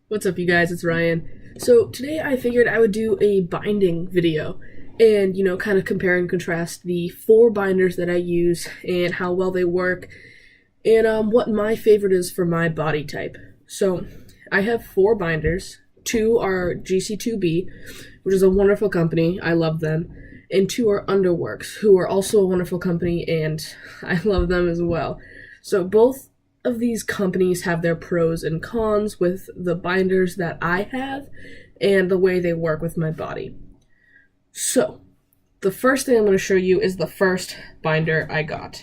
What's up, you guys? It's Ryan. So today I figured I would do a binding video and, kind of compare and contrast the four binders that I use and how well they work and what my favorite is for my body type. So I have four binders. Two are gc2b, which is a wonderful company. I love them. And two are Underworks, who are also a wonderful company, and I love them as well. So both of these companies have their pros and cons with the binders that I have and the way they work with my body. So, the first thing I'm going to show you is the first binder I got.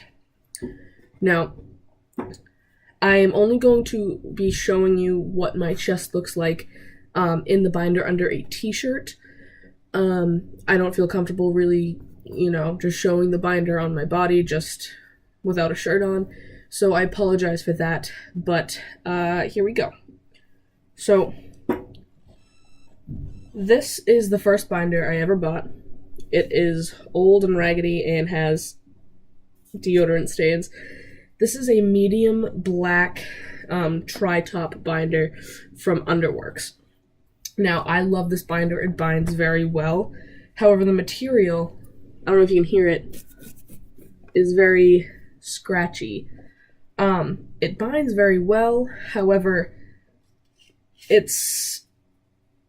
Now, I am only going to be showing you what my chest looks like in the binder under a t-shirt. I don't feel comfortable really, just showing the binder on my body just without a shirt on. So I apologize for that, but here we go. So this is the first binder I ever bought. It is old and raggedy and has deodorant stains. This is a medium black tri-top binder from Underworks. Now, I love this binder. It binds very well. However, the material, I don't know if you can hear it, is very scratchy. It binds very well, however, it's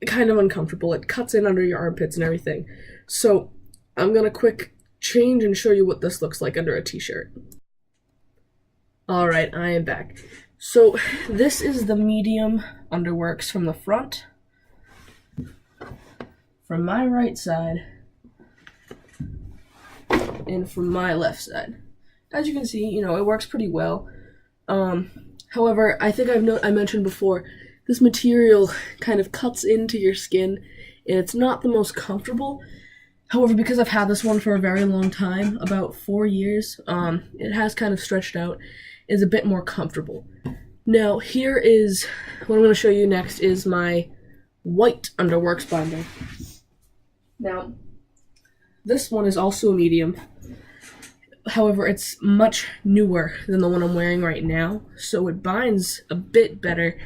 kind of uncomfortable. It cuts in under your armpits and everything. So, I'm gonna quick change and show you what this looks like under a t-shirt. Alright, I am back. So, this is the medium Underworks from the front. From my right side, and from my left side. As you can see, it works pretty well. However, I think I mentioned before, this material kind of cuts into your skin, and it's not the most comfortable. However, because I've had this one for a very long time, about 4 years, it has kind of stretched out, is a bit more comfortable. Now, here is, what I'm going to show you next is my white Underworks binder. Now, this one is also a medium. However, it's much newer than the one I'm wearing right now, so it binds a bit better,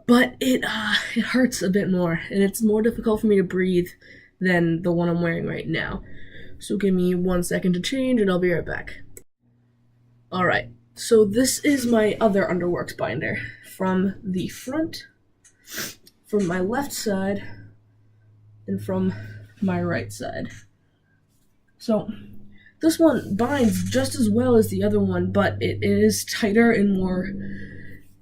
but it hurts a bit more, and it's more difficult for me to breathe than the one I'm wearing right now. So give me 1 second to change, and I'll be right back. Alright, so this is my other Underworks binder. From the front, from my left side, and from my right side. So, this one binds just as well as the other one, but it is tighter and more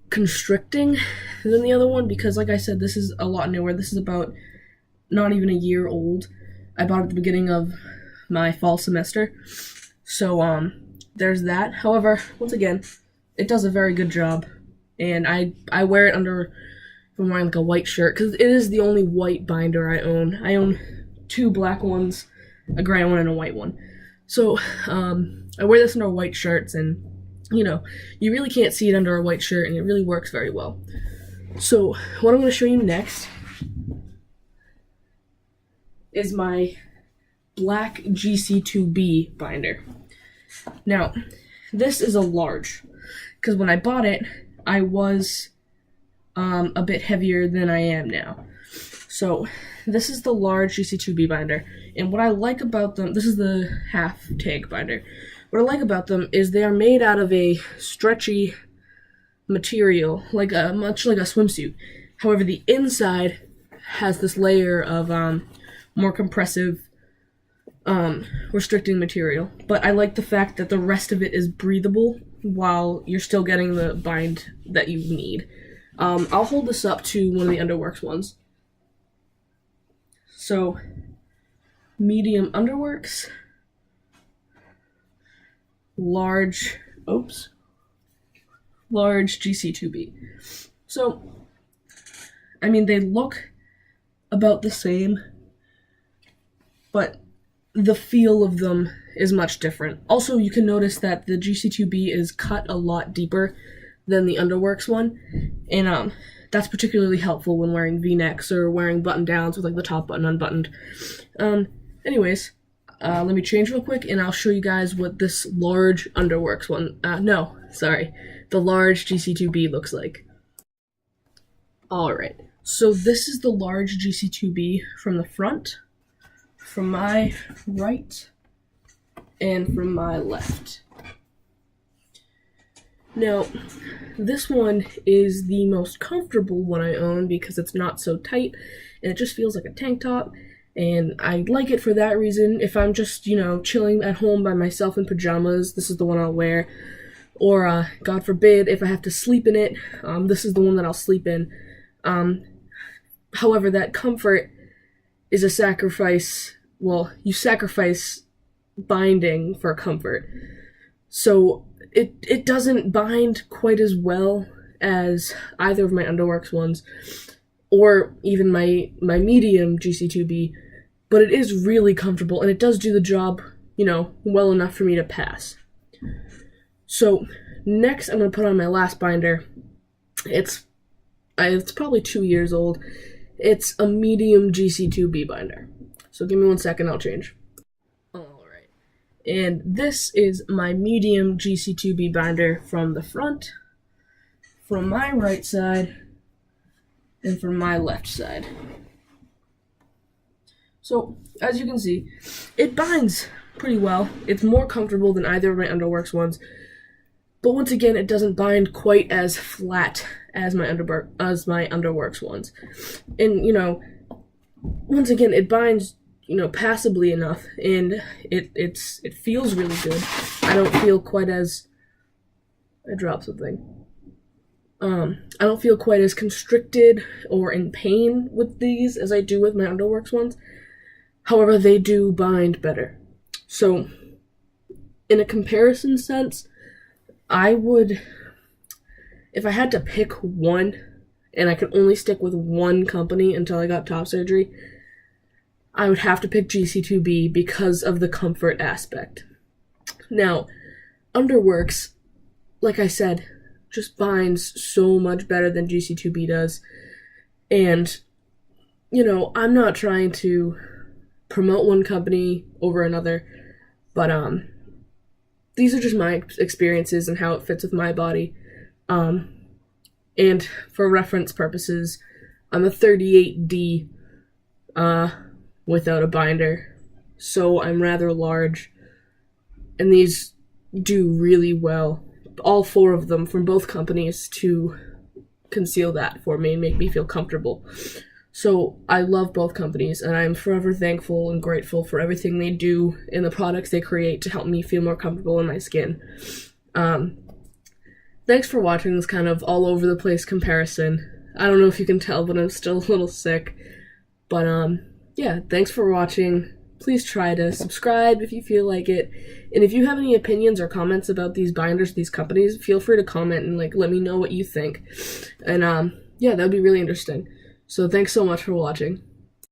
constricting than the other one because, like I said, this is a lot newer. This is about not even a year old. I bought it at the beginning of my fall semester. So, there's that. However, once again, it does a very good job. And I wear it under, if I'm wearing like a white shirt, because it is the only white binder I own. I own 2 black ones, a gray one, and a white one. So, I wear this under white shirts, and, you really can't see it under a white shirt, and it really works very well. So, what I'm going to show you next is my black gc2b binder. Now, this is a large, because when I bought it, I was a bit heavier than I am now. So, this is the large gc2b binder, and what I like about them, this is the half tag binder. What I like about them is they are made out of a stretchy material, much like a swimsuit. However, the inside has this layer of more compressive, restricting material. But I like the fact that the rest of it is breathable while you're still getting the bind that you need. I'll hold this up to one of the Underworks ones. So, medium Underworks, large gc2b. So, I mean, they look about the same, but the feel of them is much different. Also, you can notice that the gc2b is cut a lot deeper than the Underworks one, and that's particularly helpful when wearing v-necks or wearing button-downs with like the top button unbuttoned. Anyways, let me change real quick, and I'll show you guys what this large Underworks one, the large gc2b looks like. Alright, so this is the large gc2b from the front, from my right, and from my left. Now, this one is the most comfortable one I own because it's not so tight and it just feels like a tank top, and I like it for that reason. If I'm just, chilling at home by myself in pajamas, this is the one I'll wear. Or, God forbid, if I have to sleep in it, this is the one that I'll sleep in. However, that comfort is a sacrifice. Well, you sacrifice binding for comfort. So it doesn't bind quite as well as either of my Underworks ones, or even my medium gc2b, but it is really comfortable, and it does do the job, well enough for me to pass. So next I'm going to put on my last binder. It's probably 2 years old. It's a medium gc2b binder. So give me 1 second, I'll change. Alright. And this is my medium gc2b binder from the front, from my right side, and from my left side. So, as you can see, it binds pretty well. It's more comfortable than either of my Underworks ones. But once again, it doesn't bind quite as flat as my Underworks ones. And, once again, it binds, passably enough, and it feels really good. I don't feel quite as... I dropped something. I don't feel quite as constricted or in pain with these as I do with my Underworks ones. However, they do bind better. So, in a comparison sense, I would, if I had to pick one, and I could only stick with one company until I got top surgery, I would have to pick gc2b because of the comfort aspect. Now, Underworks, like I said, just binds so much better than gc2b does. And, I'm not trying to promote one company over another, but these are just my experiences and how it fits with my body. And for reference purposes, I'm a 38D without a binder, so I'm rather large, and these do really well. All 4 of them from both companies to conceal that for me and make me feel comfortable. So I love both companies, and I'm forever thankful and grateful for everything they do and the products they create to help me feel more comfortable in my skin. Thanks for watching this kind of all over the place comparison. I don't know if you can tell, but I'm still a little sick. But yeah, thanks for watching. Please try to subscribe if you feel like it. And if you have any opinions or comments about these binders, these companies, feel free to comment and let me know what you think. And yeah, that would be really interesting. So thanks so much for watching.